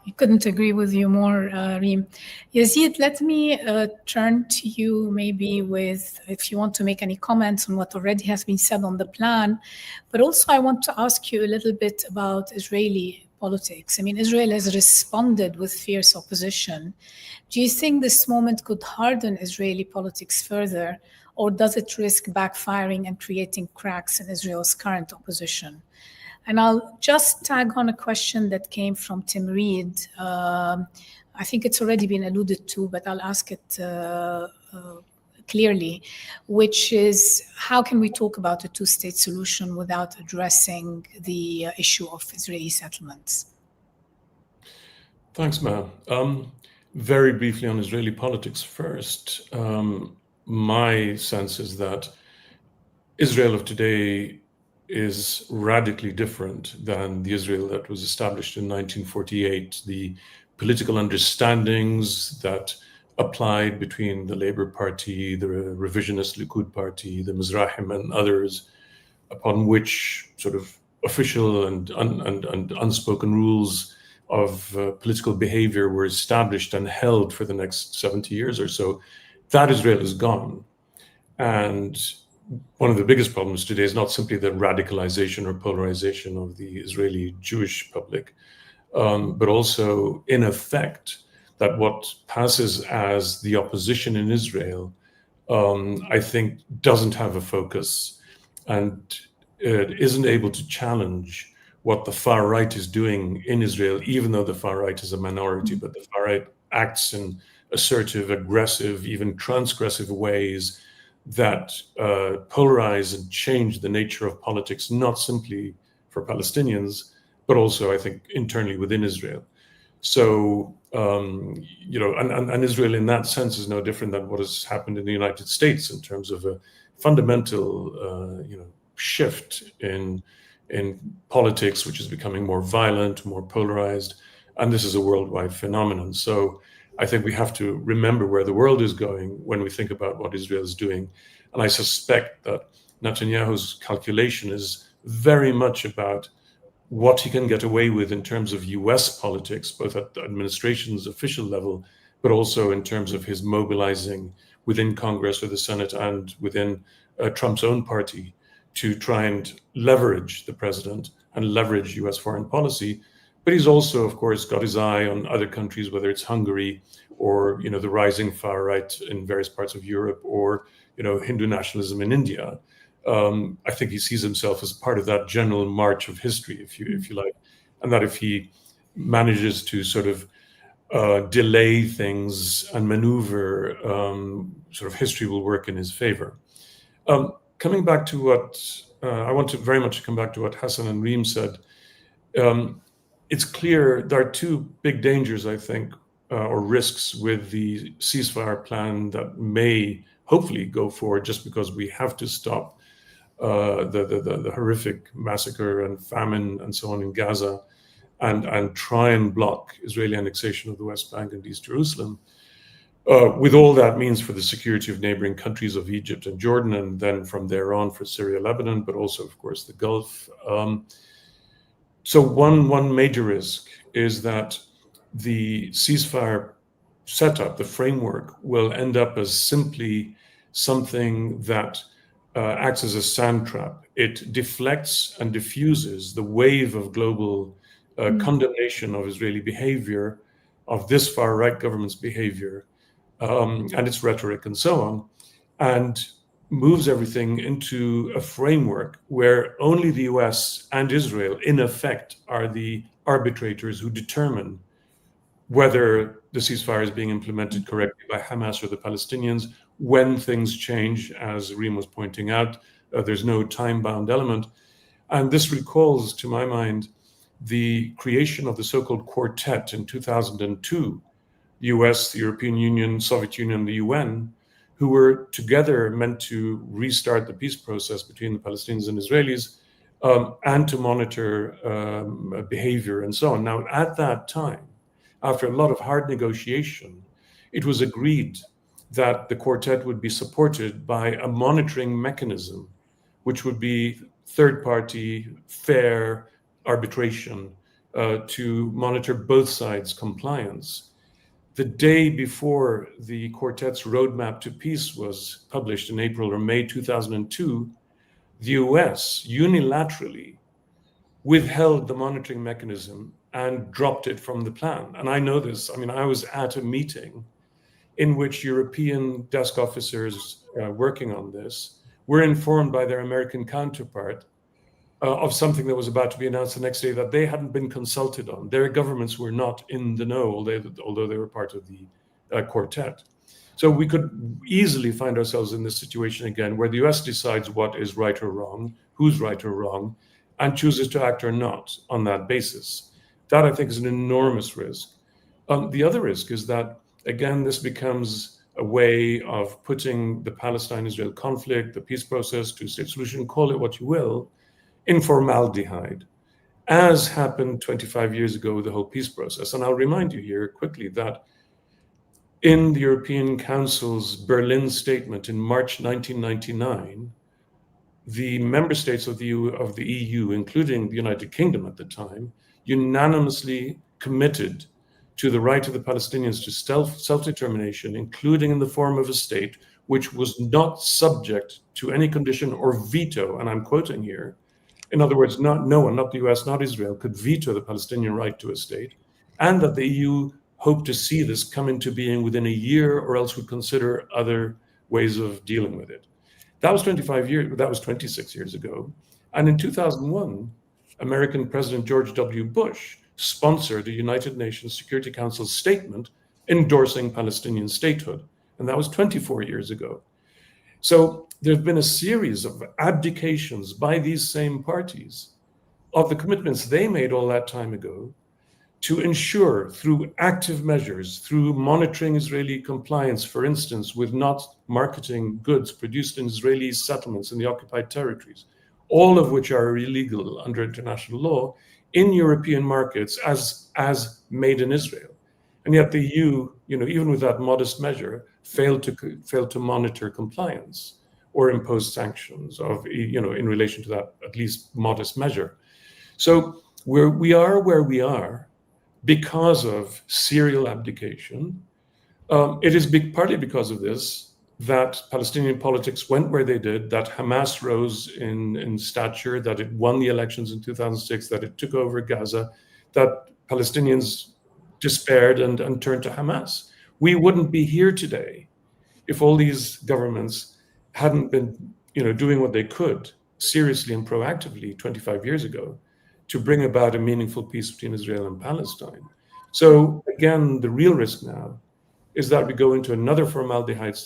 I couldn't agree with you more, Reem. Yazid, let me turn to you maybe with, if you want to make any comments on what already has been said on the plan, but also I want to ask you a little bit about Israeli politics. I mean, Israel has responded with fierce opposition. Do you think this moment could harden Israeli politics further, or does it risk backfiring and creating cracks in Israel's current opposition? And I'll just tag on a question that came from Tim Reed. I think it's already been alluded to, but I'll ask it clearly, which is how can we talk about a two-state solution without addressing the issue of Israeli settlements? Thanks, Ma. Very briefly on Israeli politics first. My sense is that Israel of today is radically different than the Israel that was established in 1948. The political understandings that applied between the Labour Party, the revisionist Likud Party, the Mizrahim and others, upon which sort of official and unspoken rules of political behavior were established and held for the next 70 years or so, that Israel is gone. And one of the biggest problems today is not simply the radicalization or polarization of the Israeli Jewish public, but also, in effect, that what passes as the opposition in Israel, I think, doesn't have a focus and it isn't able to challenge what the far right is doing in Israel, even though the far right is a minority, but the far right acts in assertive, aggressive, even transgressive ways that polarize and change the nature of politics, not simply for Palestinians, but also, I think, internally within Israel. So, and Israel in that sense is no different than what has happened in the United States in terms of a fundamental, shift in politics, which is becoming more violent, more polarized, and this is a worldwide phenomenon. So I think we have to remember where the world is going when we think about what Israel is doing. And I suspect that Netanyahu's calculation is very much about what he can get away with in terms of US politics, both at the administration's official level, but also in terms of his mobilizing within Congress or the Senate and within Trump's own party to try and leverage the president and leverage US foreign policy. But he's also, of course, got his eye on other countries, whether it's Hungary or, the rising far right in various parts of Europe, or, Hindu nationalism in India. I think he sees himself as part of that general march of history, if you like, and that if he manages to sort of delay things and maneuver, sort of history will work in his favor. Coming back to what I want to very much come back to what Hassan and Reem said. It's clear there are two big dangers, I think, or risks with the ceasefire plan that may hopefully go forward, just because we have to stop the horrific massacre and famine and so on in Gaza, and try and block Israeli annexation of the West Bank and East Jerusalem, with all that means for the security of neighboring countries of Egypt and Jordan, and then from there on for Syria, Lebanon, but also, of course, the Gulf. So one major risk is that the ceasefire setup, the framework, will end up as simply something that acts as a sand trap. It deflects and diffuses the wave of global condemnation of Israeli behavior, of this far-right government's behavior, and its rhetoric and so on, and moves everything into a framework where only the US and Israel, in effect, are the arbitrators who determine whether the ceasefire is being implemented correctly by Hamas or the Palestinians. When things change, as Reem was pointing out, there's no time-bound element. And this recalls, to my mind, the creation of the so-called quartet in 2002, the US, the European Union, Soviet Union, the UN, who were together meant to restart the peace process between the Palestinians and Israelis, and to monitor behavior and so on. Now, at that time, after a lot of hard negotiation, it was agreed that the quartet would be supported by a monitoring mechanism, which would be third-party, fair arbitration to monitor both sides' compliance. The day before the quartet's roadmap to peace was published in April or May 2002, the US unilaterally withheld the monitoring mechanism and dropped it from the plan. And I know this. I mean, I was at a meeting in which European desk officers working on this were informed by their American counterpart of something that was about to be announced the next day that they hadn't been consulted on. Their governments were not in the know, although they were part of the quartet. So we could easily find ourselves in this situation again, where the US decides what is right or wrong, who's right or wrong, and chooses to act or not on that basis. That, I think, is an enormous risk. The other risk is that, again, this becomes a way of putting the Palestine-Israel conflict, the peace process, two-state solution, call it what you will, in formaldehyde, as happened 25 years ago with the whole peace process. And I'll remind you here quickly that in the European Council's Berlin statement in March 1999, the member states of the EU, including the United Kingdom at the time, unanimously committed to the right of the Palestinians to self-determination, including in the form of a state which was not subject to any condition or veto, and I'm quoting here. In other words, no one, not the US, not Israel, could veto the Palestinian right to a state, and that the EU hoped to see this come into being within a year, or else would consider other ways of dealing with it. That was 26 years ago. And in 2001, American President George W. Bush sponsored a United Nations Security Council statement endorsing Palestinian statehood. And that was 24 years ago. So there's been a series of abdications by these same parties of the commitments they made all that time ago to ensure through active measures, through monitoring Israeli compliance, for instance, with not marketing goods produced in Israeli settlements in the occupied territories, all of which are illegal under international law, in European markets as made in Israel. And yet the EU, even with that modest measure, failed to monitor compliance or impose sanctions in relation to that at least modest measure. So we are where we are because of serial abdication. It is partly because of this that Palestinian politics went where they did, that Hamas rose in stature, that it won the elections in 2006, that it took over Gaza, that Palestinians despaired and turned to Hamas. We wouldn't be here today if all these governments hadn't been doing what they could seriously and proactively 25 years ago to bring about a meaningful peace between Israel and Palestine. So again, the real risk now is that we go into another formaldehyde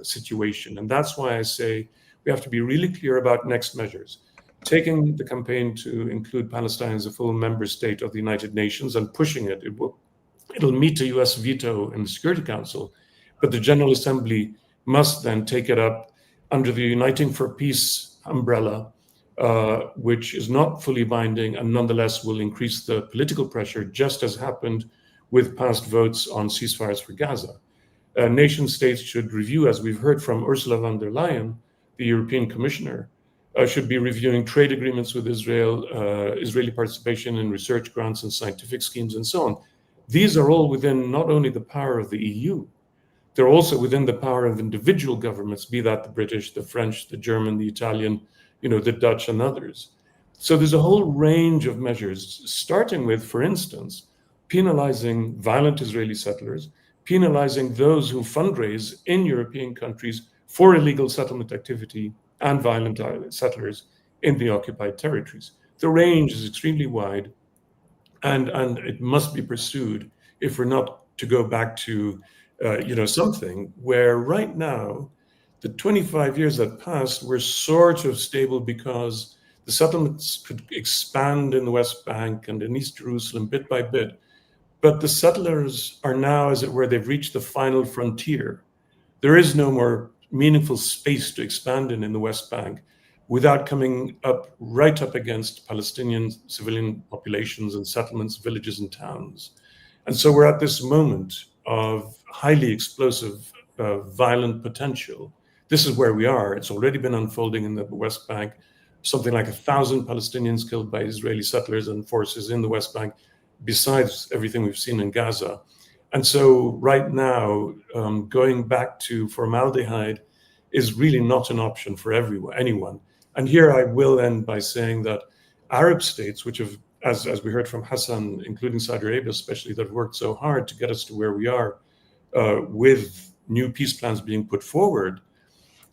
situation. And that's why I say we have to be really clear about next measures. Taking the campaign to include Palestine as a full member state of the United Nations and pushing it, it'll meet a US veto in the Security Council, but the General Assembly must then take it up under the Uniting for Peace umbrella, which is not fully binding and nonetheless will increase the political pressure, just as happened with past votes on ceasefires for Gaza. Nation states should review, as we've heard from Ursula von der Leyen, the European Commissioner, should be reviewing trade agreements with Israel, Israeli participation in research grants and scientific schemes, and so on. These are all within not only the power of the EU, they're also within the power of individual governments, be that the British, the French, the German, the Italian, the Dutch and others. So there's a whole range of measures, starting with, for instance, penalizing violent Israeli settlers, penalizing those who fundraise in European countries for illegal settlement activity and violent settlers in the occupied territories. The range is extremely wide, and it must be pursued if we're not to go back to something where right now, the 25 years that passed were sort of stable because the settlements could expand in the West Bank and in East Jerusalem bit by bit. But the settlers are now, as it were, they've reached the final frontier. There is no more meaningful space to expand in the West Bank without coming right up against Palestinian civilian populations and settlements, villages and towns. And so we're at this moment of highly explosive, violent potential. This is where we are. It's already been unfolding in the West Bank. Something like 1,000 Palestinians killed by Israeli settlers and forces in the West Bank, besides everything we've seen in Gaza. And so right now, going back to formaldehyde is really not an option for anyone. And here I will end by saying that Arab states, which have, as we heard from Hassan, including Saudi Arabia especially, that have worked so hard to get us to where we are with new peace plans being put forward,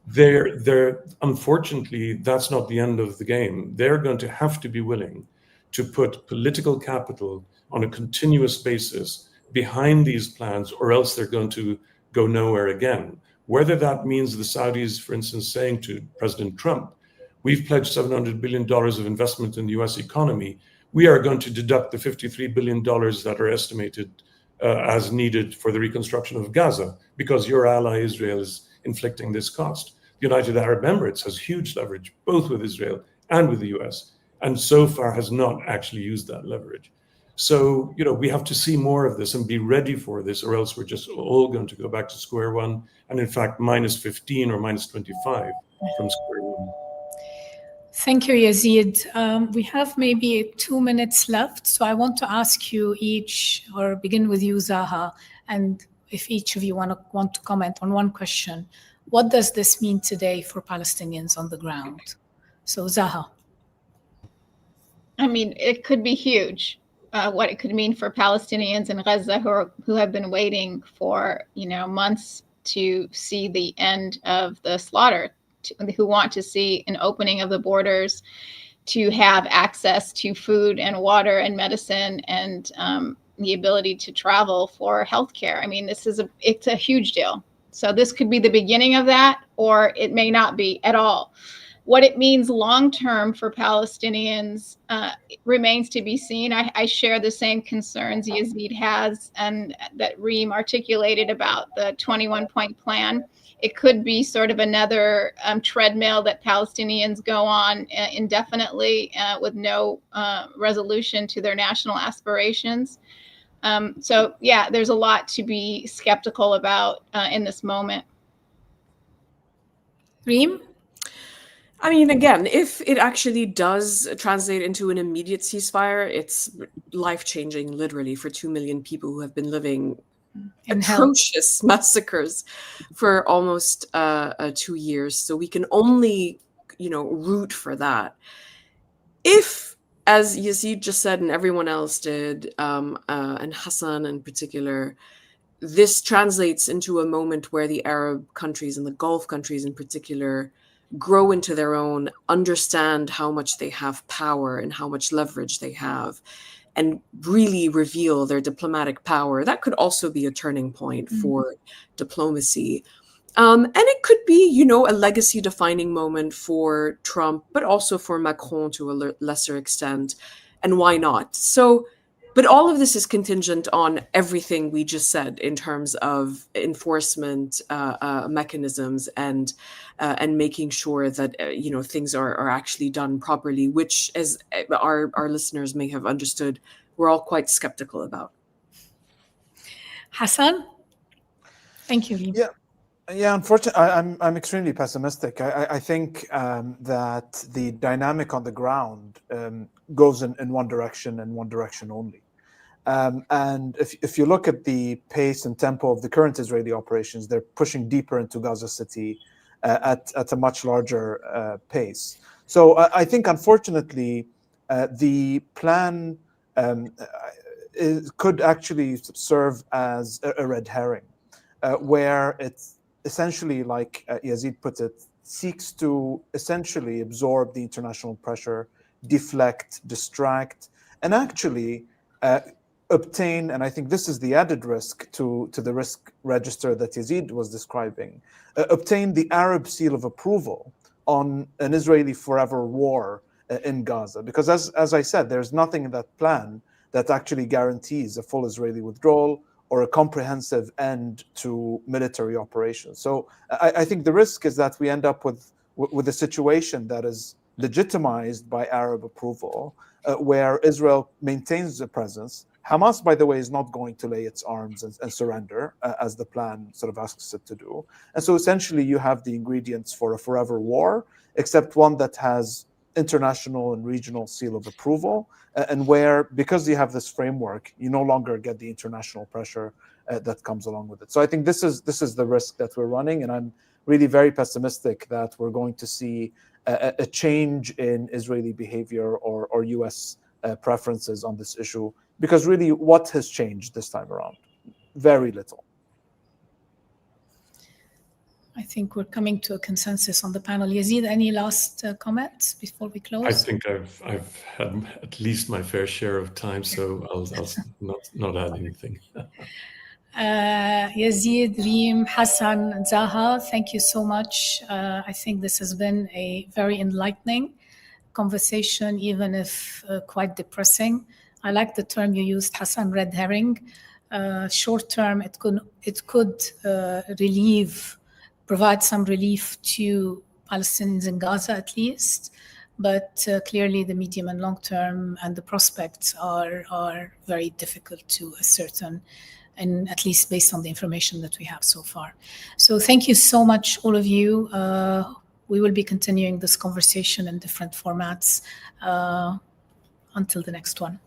they're unfortunately, that's not the end of the game. They're going to have to be willing to put political capital on a continuous basis behind these plans, or else they're going to go nowhere again. Whether that means the Saudis, for instance, saying to President Trump, we've pledged $700 billion of investment in the US economy. We are going to deduct the $53 billion that are estimated as needed for the reconstruction of Gaza, because your ally Israel is inflicting this cost. The United Arab Emirates has huge leverage, both with Israel and with the US, and so far has not actually used that leverage. So, we have to see more of this and be ready for this, or else we're just all going to go back to square one, and in fact, minus 15 or minus 25 from square one. Thank you, Yazid. We have maybe 2 minutes left, so I want to ask you each, or begin with you, Zaha, and if each of you want to comment on one question. What does this mean today for Palestinians on the ground? So, Zaha. I mean, it could be huge. What it could mean for Palestinians in Gaza who have been waiting for months to see the end of the slaughter, who want to see an opening of the borders, to have access to food and water and medicine and the ability to travel for healthcare. I mean, it's a huge deal. So this could be the beginning of that, or it may not be at all. What it means long-term for Palestinians remains to be seen. I share the same concerns Yazid has and that Reem articulated about the 21-point plan. It could be sort of another treadmill that Palestinians go on indefinitely with no resolution to their national aspirations. So yeah, there's a lot to be skeptical about in this moment. Reem? I mean, again, if it actually does translate into an immediate ceasefire, it's life-changing, literally, for 2 million people who have been living In hell. atrocious massacres for almost 2 years. So we can only, root for that. If, as Yazid just said and everyone else did, and Hassan in particular, this translates into a moment where the Arab countries and the Gulf countries in particular grow into their own, understand how much they have power and how much leverage they have, and really reveal their diplomatic power. That could also be a turning point for diplomacy. And it could be, a legacy defining moment for Trump, but also for Macron to a lesser extent. And why not? So, but all of this is contingent on everything we just said in terms of enforcement mechanisms and making sure that things are actually done properly, which, as our listeners may have understood, we're all quite skeptical about. Hassan? Thank you, Reem. Yeah, unfortunately, I'm extremely pessimistic. I think that the dynamic on the ground goes in one direction and one direction only. And if you look at the pace and tempo of the current Israeli operations, they're pushing deeper into Gaza City at a much larger pace. So I think, unfortunately, the plan could actually serve as a red herring, where it's essentially, like Yazid put it, seeks to essentially absorb the international pressure, deflect, distract, and actually obtain, and I think this is the added risk to the risk register that Yazid was describing, obtain the Arab seal of approval on an Israeli forever war in Gaza. Because as I said, there's nothing in that plan that actually guarantees a full Israeli withdrawal or a comprehensive end to military operations. So I think the risk is that we end up with a situation that is legitimized by Arab approval, where Israel maintains a presence. Hamas, by the way, is not going to lay its arms and surrender, as the plan sort of asks it to do. And so essentially you have the ingredients for a forever war, except one that has international and regional seal of approval, and where, because you have this framework, you no longer get the international pressure that comes along with it. So I think this is the risk that we're running, and I'm really very pessimistic that we're going to see a change in Israeli behavior or US preferences on this issue, because really what has changed this time around? Very little. I think we're coming to a consensus on the panel. Yazid, any last comments before we close? I think I've had at least my fair share of time, so I'll not add anything. Yazid, Reem, Hassan, Zaha, thank you so much. I think this has been a very enlightening conversation, even if quite depressing. I like the term you used, Hassan, red herring. Short term, it could provide some relief to Palestinians in Gaza at least, but clearly the medium and long term and the prospects are very difficult to ascertain, and at least based on the information that we have so far. So thank you so much, all of you. We will be continuing this conversation in different formats until the next one.